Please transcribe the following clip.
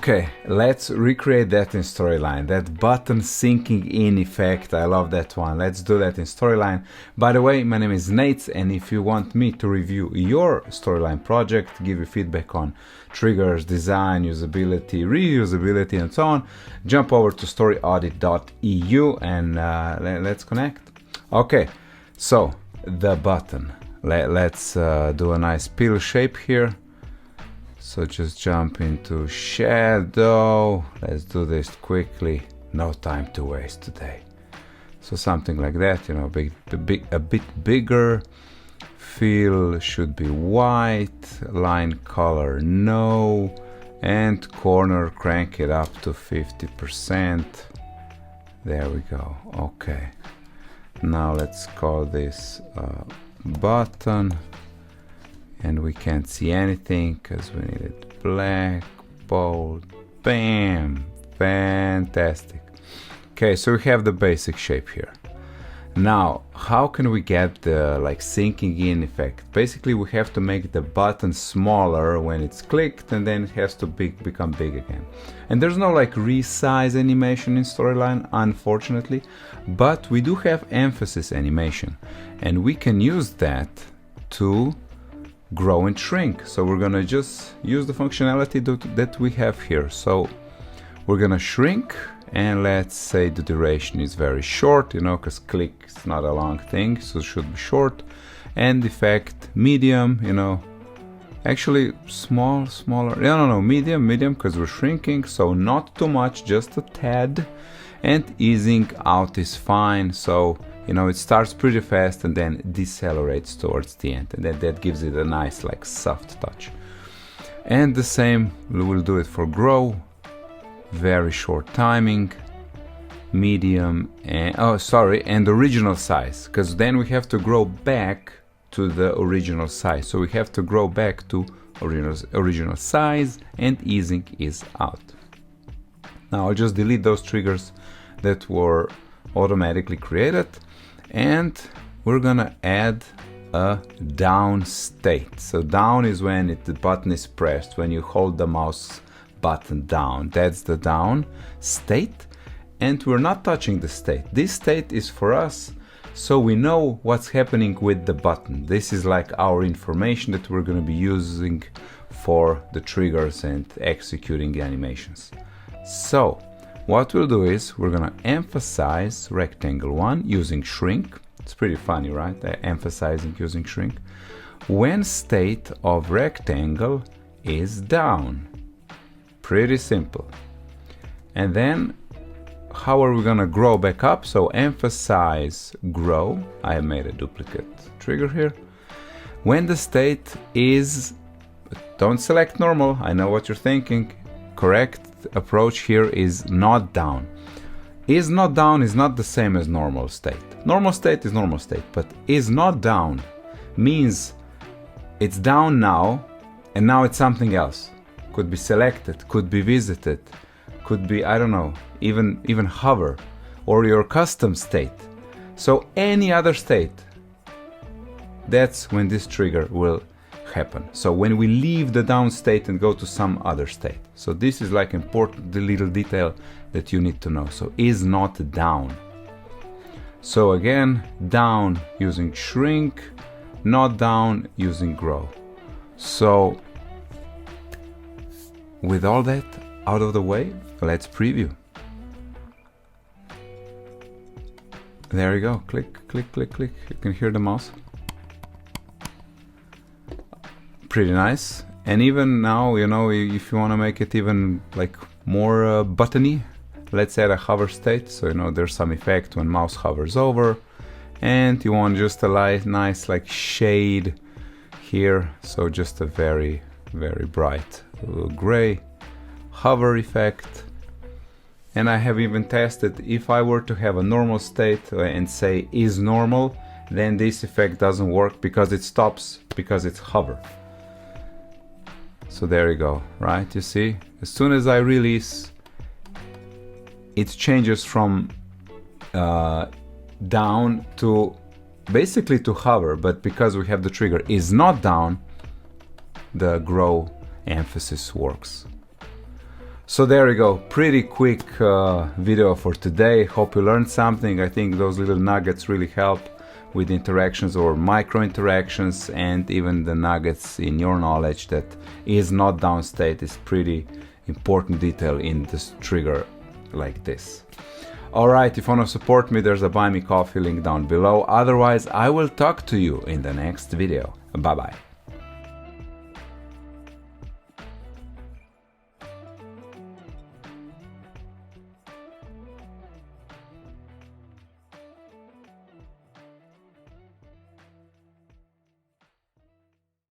Okay, let's recreate that in Storyline. That button sinking in effect, I love that one. Let's do that in Storyline. By the way, my name is Nate, and if you want me to review your Storyline project, give you feedback on triggers, design, usability, reusability, and so on, jump over to storyaudit.eu and let's connect. Okay, so the button. Let's do a nice pill shape here. So just jump into shadow. Let's do this quickly. No time to waste today. So something like that, you know, a bit bigger. Fill should be white. Line color no. And corner crank it up to 50%. There we go. Okay. Now let's call this button. And we can't see anything because we need it black, bold, bam, fantastic. Okay, so we have the basic shape here. Now, how can we get the sinking in effect? Basically, we have to make the button smaller when it's clicked, and then it has to become big again. And there's no resize animation in Storyline, unfortunately, but we do have emphasis animation, and we can use that to grow and shrink. So we're gonna just use the functionality that we have here. So we're gonna shrink, and let's say the duration is very short, you know, because click is not a long thing, so it should be short. And effect medium, you know, actually smaller, no, medium, because we're shrinking, so not too much, just a tad. And easing out is fine, so you know, it starts pretty fast and then decelerates towards the end, and then that gives it a nice soft touch. And the same, we'll do it for grow. Very short timing, medium, and and original size, because then we have to grow back to the original size. So we have to grow back to original size, and easing is out. Now I'll just delete those triggers that were automatically created. And we're gonna add a down state. So down is when the button is pressed, when you hold the mouse button down. That's the down state. And we're not touching the state. This state is for us, so we know what's happening with the button. This is our information that we're gonna be using for the triggers and executing the animations. So what we'll do is we're gonna emphasize rectangle 1 using shrink. It's pretty funny, right? Emphasizing using shrink. When state of rectangle is down. Pretty simple. And then how are we gonna grow back up? So emphasize grow. I made a duplicate trigger here. When the state is, don't select normal. I know what you're thinking. Correct approach here is not down. Is not down is not the same as normal state. Normal state is normal state, but is not down means it's down now, and now it's something else. Could be selected, could be visited, could be, I don't know, even hover, or your custom state. So any other state, that's when this trigger will happen. So when we leave the down state and go to some other state. So this is important, the little detail that you need to know. So is not down. So again, down using shrink, not down using grow. So with all that out of the way, let's preview. There you go. Click, click, click, click. You can hear the mouse. Pretty nice. And even now, you know, if you want to make it even more buttony, let's add a hover state. So you know there's some effect when mouse hovers over, and you want just a nice shade here. So just a very bright gray hover effect. And I have even tested, if I were to have a normal state and say is normal, then this effect doesn't work because it stops because it's hover. So there you go, right? You see, as soon as I release, it changes from down to basically to hover, but because we have the trigger is not down, the grow emphasis works. So there you go, pretty quick video for today. Hope you learned something. I think those little nuggets really help with interactions or micro interactions, and even the nuggets in your knowledge that is not downstate is pretty important detail in this trigger like this. Alright, if you want to support me, there's a buy me coffee link down below. Otherwise, I will talk to you in the next video. Bye bye.